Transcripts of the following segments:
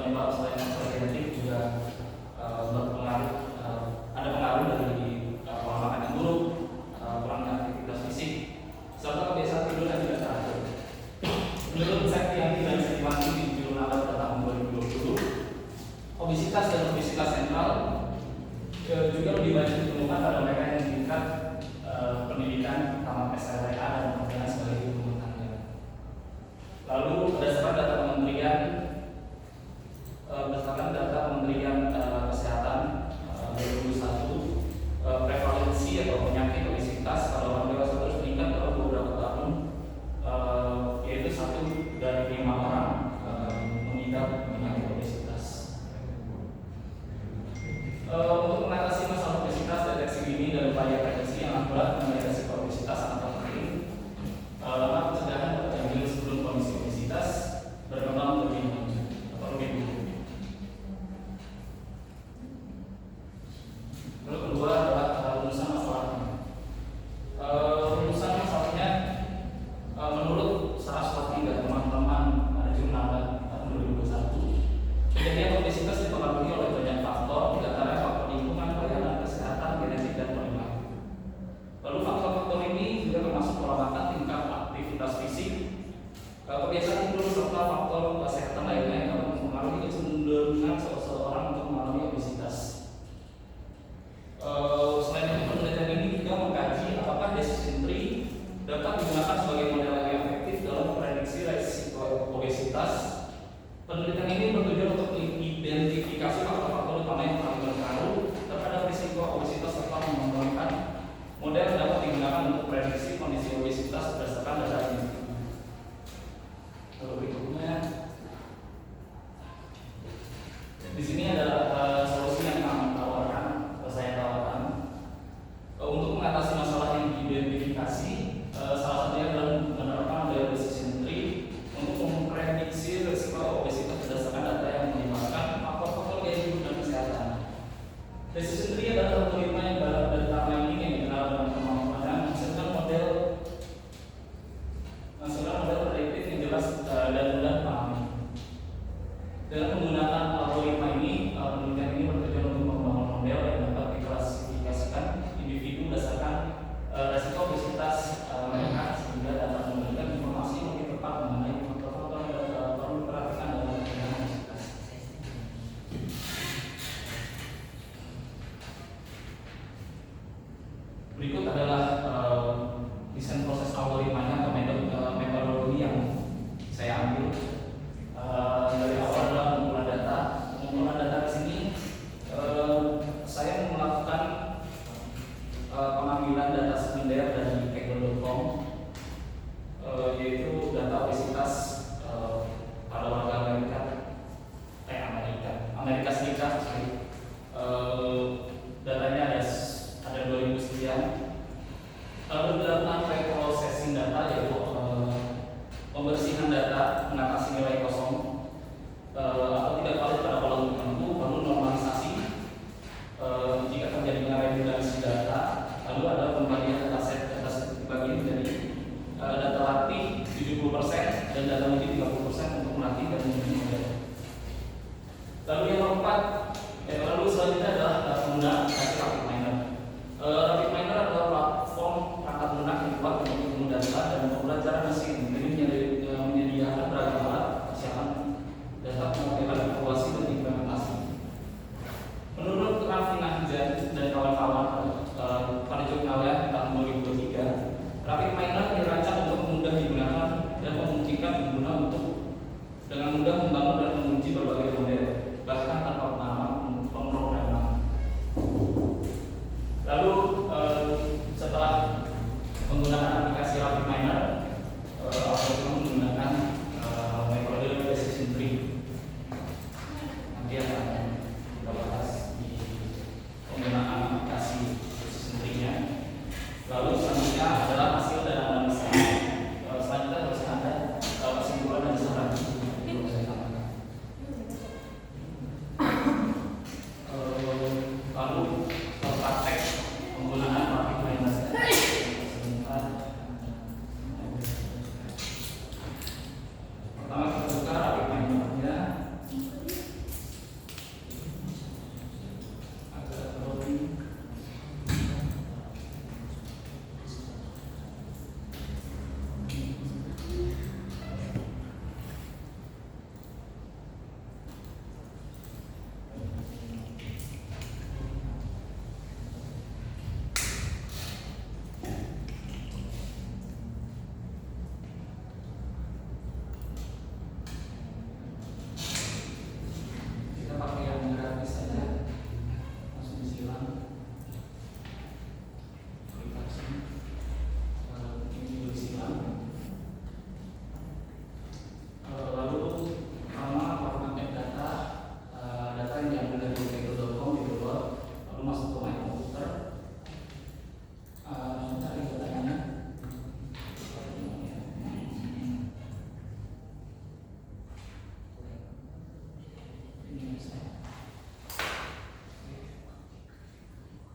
penyebab selain faktor genetik juga berpengaruh, ada pengaruh dari pola makan yang buruk, kurangnya aktivitas fisik, serta kebiasaan tidur yang tidak teratur. Menurut Sekti yang tidak bisa dibantu di jurnal pada tahun 2020, obesitas dan obesitas sentral juga lebih banyak ditemukan pada mereka yang tingkat pendidikan tamat SLTA dan pekerjaan sebagai ibu rumah tangga. Lalu berdasarkan data Kementerian Kesehatan 2021, prevalensi atau penyakit obesitas pada orang dewasa terus meningkat dalam beberapa tahun, yaitu 1 dari 5 orang mengidap penyakit obesitas. Untuk mengatasi masalah obesitas, deteksi dini dan upaya prevensi yang akurat mengenai risiko obesitas sangat penting. Langkah pencegahan dapat diambil sebelum kondisi obesitas berkembang lebih lanjut atau lebih buruk. Lalu kedua adalah rumusan masalahnya. Rumusan masalahnya menurut Saraswati dan teman-teman ada jurnal tahun 2021, kejadian obesitas dipengaruhi oleh banyak faktor, di antaranya faktor lingkungan, pelayanan kesehatan, genetik, dan perilaku. Lalu faktor-faktor ini juga termasuk pola makan, tingkat aktivitas fisik, kebiasaan tidur, serta faktor kesehatan lainnya yang dapat mempengaruhi kecenderungan seseorang untuk mengalami obesitas. Selain itu, penelitian ini juga mengkaji apakah decision tree dapat digunakan sebagai model yang efektif dalam memprediksi risiko obesitas. Penelitian ini bertujuan untuk mengidentifikasi faktor-faktor utama yang paling berpengaruh terhadap risiko obesitas serta mengembangkan model yang dapat digunakan untuk prediksi kondisi obesitas berdasarkan data ini. Lalu berikutnya, di sini ada solusi yang saya tawarkan untuk mengatasi masalah yang diidentifikasi. Salah satunya adalah menerapkan model decision tree untuk memprediksi risiko obesitas berdasarkan data yang melibatkan faktor-faktor gaya hidup dan kesehatan. Decision tree adalah algoritma yang ini yang dikenal dengan kemampuan menghasilkan model prediktif yang jelas dan mudah dipahami. Dengan menggunakan algoritma ini, penelitian ini bertujuan untuk membangun model yang dapat diklasifikasikan individu berdasarkan risiko obesitas mereka, sehingga dapat memberikan informasi yang lebih tepat mengenai faktor-faktor yang perlu diperhatikan dalam penanganan obesitas. Berikut adalah desain proses algoritmanya atau metodologi yang saya ambil. Dari awal adalah pengumpulan data di sini. Saya melakukan pengambilan data sekunder dari Kaggle.com, yaitu data obesitas pada warga Amerika Serikat. Datanya ada 2000 sekian. Lalu dilakukan reprocessing data, yaitu pembersihan data, mengatasi nilai kosong atau tidak valid pada kolom tertentu, lalu normalisasi jika terjadinya redundansi data. Lalu ada pembagian dataset dibagi menjadi data latih 70% dan data uji 30% untuk melatih dan menguji model. Lalu yang keempat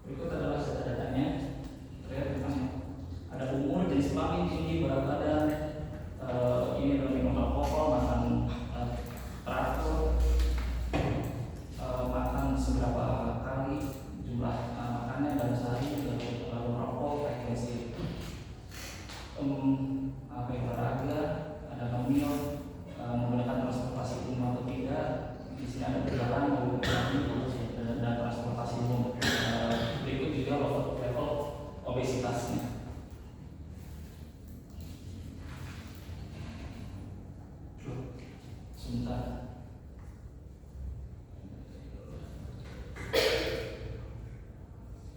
Berikut adalah data-datanya. Terlihat memang ada umur, jenis kelamin, tinggi, berat badan. Ini adalah minum alkohol, makan teratur, makan seberapa kali, jumlah makannya dalam sehari, lalu merokok, frekuensi olahraga, ada ngemil, menggunakan transportasi umum atau tidak. Di sini ada perjalanan dan transportasi umum. Berikut juga level obesitasnya. Sebentar.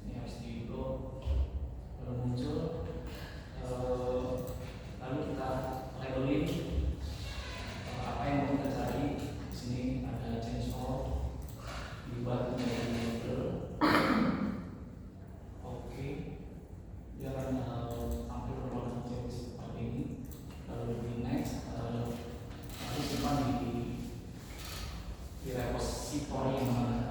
Ini harus di-upload baru muncul. Lalu kita labelin apa yang mau kita cari. Di sini ada change all, dibuat menjadi label. Oke, dia akan tampil berwarna hijau seperti ini. Lalu di next, lalu simpan di repository yang mana.